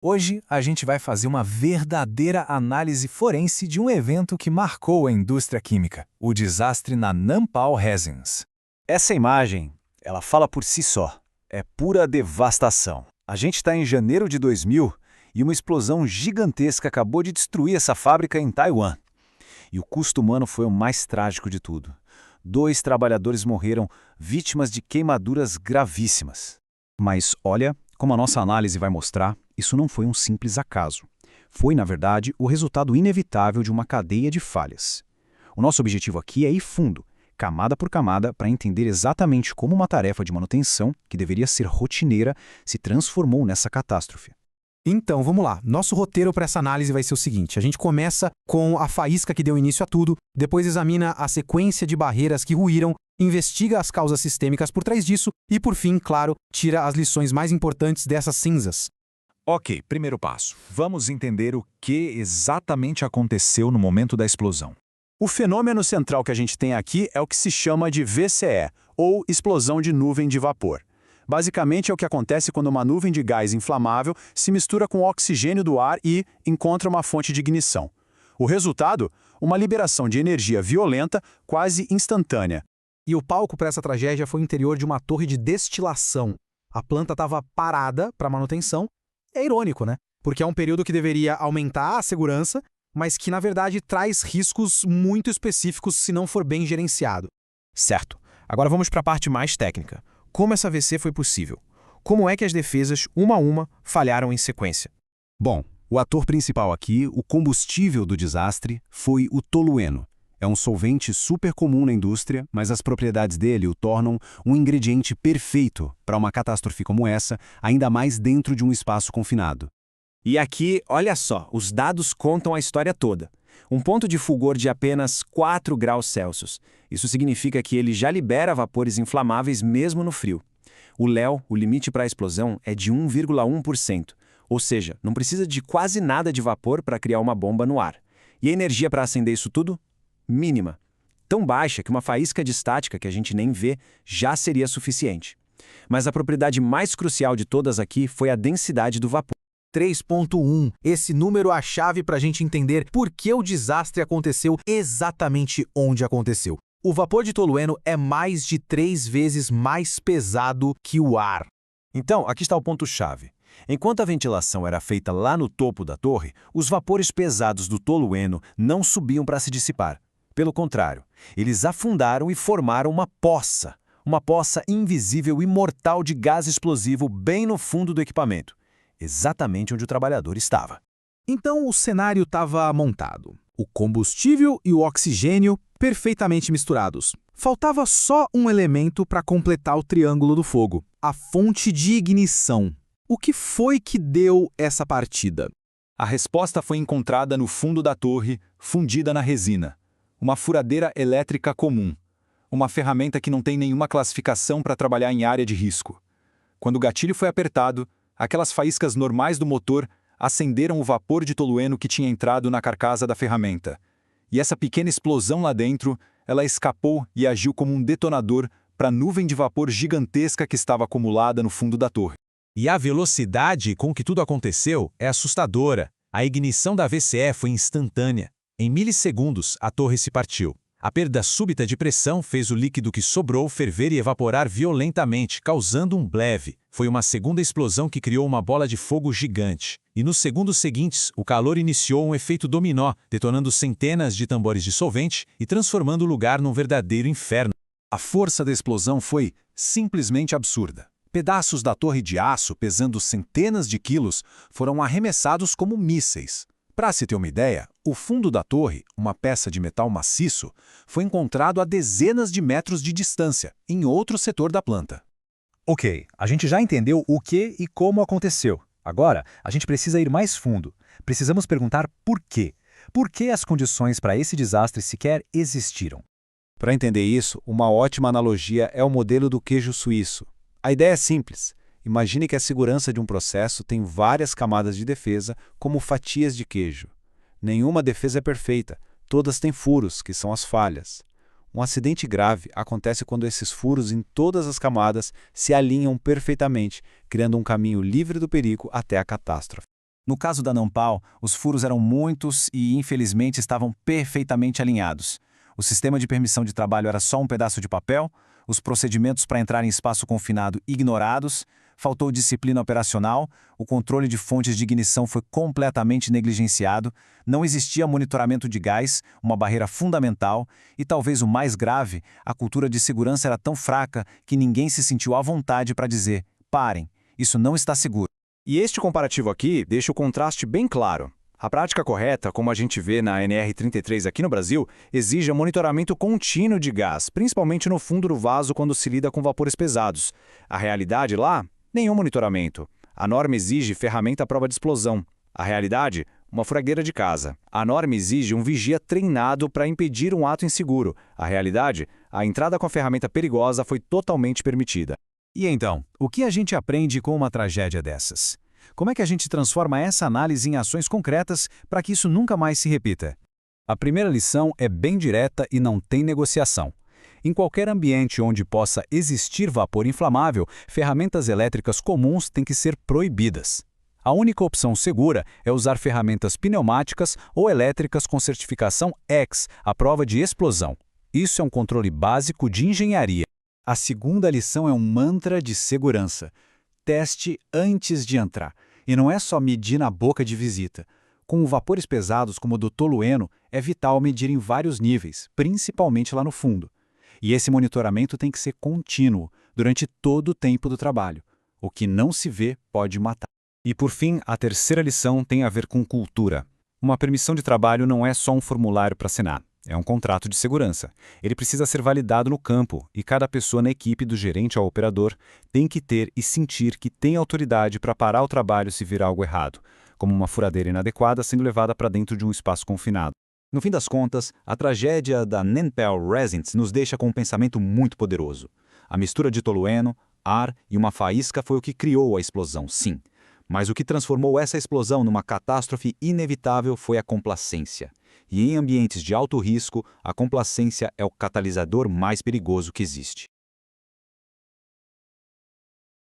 Hoje a gente vai fazer uma verdadeira análise forense de um evento que marcou a indústria química, o desastre na Nampal Resins. Essa imagem, ela fala por si só. É pura devastação. A gente está em janeiro de 2000 e uma explosão gigantesca acabou de destruir essa fábrica em Taiwan. E o custo humano foi o mais trágico de tudo. 2 trabalhadores morreram vítimas de queimaduras gravíssimas. Mas olha, como a nossa análise vai mostrar, isso não foi um simples acaso. Foi, na verdade, o resultado inevitável de uma cadeia de falhas. O nosso objetivo aqui é ir fundo, camada por camada, para entender exatamente como uma tarefa de manutenção, que deveria ser rotineira, se transformou nessa catástrofe. Então, vamos lá. Nosso roteiro para essa análise vai ser o seguinte. A gente começa com a faísca que deu início a tudo, depois examina a sequência de barreiras que ruíram, investiga as causas sistêmicas por trás disso e, por fim, claro, tira as lições mais importantes dessas cinzas. Ok, primeiro passo. Vamos entender o que exatamente aconteceu no momento da explosão. O fenômeno central que a gente tem aqui é o que se chama de VCE, ou explosão de nuvem de vapor. Basicamente é o que acontece quando uma nuvem de gás inflamável se mistura com o oxigênio do ar e encontra uma fonte de ignição. O resultado? Uma liberação de energia violenta, quase instantânea. E o palco para essa tragédia foi o interior de uma torre de destilação. A planta estava parada para manutenção. É irônico, né? Porque é um período que deveria aumentar a segurança, mas que, na verdade, traz riscos muito específicos se não for bem gerenciado. Certo. Agora vamos para a parte mais técnica. Como essa AVC foi possível? Como é que as defesas, uma a uma, falharam em sequência? Bom, o ator principal aqui, o combustível do desastre, foi o tolueno. É um solvente super comum na indústria, mas as propriedades dele o tornam um ingrediente perfeito para uma catástrofe como essa, ainda mais dentro de um espaço confinado. E aqui, olha só, os dados contam a história toda. Um ponto de fulgor de apenas 4 graus Celsius. Isso significa que ele já libera vapores inflamáveis mesmo no frio. O LEO, o limite para a explosão, é de 1,1%. Ou seja, não precisa de quase nada de vapor para criar uma bomba no ar. E a energia para acender isso tudo? Mínima. Tão baixa que uma faísca de estática que a gente nem vê já seria suficiente. Mas a propriedade mais crucial de todas aqui foi a densidade do vapor. 3.1. Esse número é a chave para a gente entender por que o desastre aconteceu exatamente onde aconteceu. O vapor de tolueno é mais de 3 vezes mais pesado que o ar. Então, aqui está o ponto-chave. Enquanto a ventilação era feita lá no topo da torre, os vapores pesados do tolueno não subiam para se dissipar. Pelo contrário, eles afundaram e formaram uma poça invisível e mortal de gás explosivo bem no fundo do equipamento. Exatamente onde o trabalhador estava. Então o cenário estava montado. O combustível e o oxigênio perfeitamente misturados. Faltava só um elemento para completar o triângulo do fogo, a fonte de ignição. O que foi que deu essa partida? A resposta foi encontrada no fundo da torre, fundida na resina. Uma furadeira elétrica comum. Uma ferramenta que não tem nenhuma classificação para trabalhar em área de risco. Quando o gatilho foi apertado, aquelas faíscas normais do motor acenderam o vapor de tolueno que tinha entrado na carcaça da ferramenta. E essa pequena explosão lá dentro, ela escapou e agiu como um detonador para a nuvem de vapor gigantesca que estava acumulada no fundo da torre. E a velocidade com que tudo aconteceu é assustadora. A ignição da VCE foi instantânea. Em milissegundos, a torre se partiu. A perda súbita de pressão fez o líquido que sobrou ferver e evaporar violentamente, causando um bleve. Foi uma segunda explosão que criou uma bola de fogo gigante. E nos segundos seguintes, o calor iniciou um efeito dominó, detonando centenas de tambores de solvente e transformando o lugar num verdadeiro inferno. A força da explosão foi simplesmente absurda. Pedaços da torre de aço, pesando centenas de quilos, foram arremessados como mísseis. Para se ter uma ideia, o fundo da torre, uma peça de metal maciço, foi encontrado a dezenas de metros de distância, em outro setor da planta. Ok, a gente já entendeu o que e como aconteceu. Agora, a gente precisa ir mais fundo. Precisamos perguntar por quê. Por que as condições para esse desastre sequer existiram? Para entender isso, uma ótima analogia é o modelo do queijo suíço. A ideia é simples. Imagine que a segurança de um processo tem várias camadas de defesa, como fatias de queijo. Nenhuma defesa é perfeita, todas têm furos, que são as falhas. Um acidente grave acontece quando esses furos em todas as camadas se alinham perfeitamente, criando um caminho livre do perigo até a catástrofe. No caso da Nanpao, os furos eram muitos e, infelizmente, estavam perfeitamente alinhados. O sistema de permissão de trabalho era só um pedaço de papel, os procedimentos para entrar em espaço confinado ignorados, faltou disciplina operacional, o controle de fontes de ignição foi completamente negligenciado, não existia monitoramento de gás, uma barreira fundamental, e talvez o mais grave, a cultura de segurança era tão fraca que ninguém se sentiu à vontade para dizer: parem, isso não está seguro. E este comparativo aqui deixa o contraste bem claro. A prática correta, como a gente vê na NR33 aqui no Brasil, exige um monitoramento contínuo de gás, principalmente no fundo do vaso quando se lida com vapores pesados. A realidade lá? Nenhum monitoramento. A norma exige ferramenta à prova de explosão. A realidade? Uma furadeira de casa. A norma exige um vigia treinado para impedir um ato inseguro. A realidade? A entrada com a ferramenta perigosa foi totalmente permitida. E então, o que a gente aprende com uma tragédia dessas? Como é que a gente transforma essa análise em ações concretas para que isso nunca mais se repita? A primeira lição é bem direta e não tem negociação. Em qualquer ambiente onde possa existir vapor inflamável, ferramentas elétricas comuns têm que ser proibidas. A única opção segura é usar ferramentas pneumáticas ou elétricas com certificação X, à prova de explosão. Isso é um controle básico de engenharia. A segunda lição é um mantra de segurança. Teste antes de entrar. E não é só medir na boca de visita. Com vapores pesados como o do tolueno, é vital medir em vários níveis, principalmente lá no fundo. E esse monitoramento tem que ser contínuo, durante todo o tempo do trabalho. O que não se vê pode matar. E por fim, a terceira lição tem a ver com cultura. Uma permissão de trabalho não é só um formulário para assinar. É um contrato de segurança. Ele precisa ser validado no campo e cada pessoa na equipe, do gerente ao operador, tem que ter e sentir que tem autoridade para parar o trabalho se vir algo errado, como uma furadeira inadequada sendo levada para dentro de um espaço confinado. No fim das contas, a tragédia da Nanpao Resins nos deixa com um pensamento muito poderoso. A mistura de tolueno, ar e uma faísca foi o que criou a explosão, sim. Mas o que transformou essa explosão numa catástrofe inevitável foi a complacência. E em ambientes de alto risco, a complacência é o catalisador mais perigoso que existe.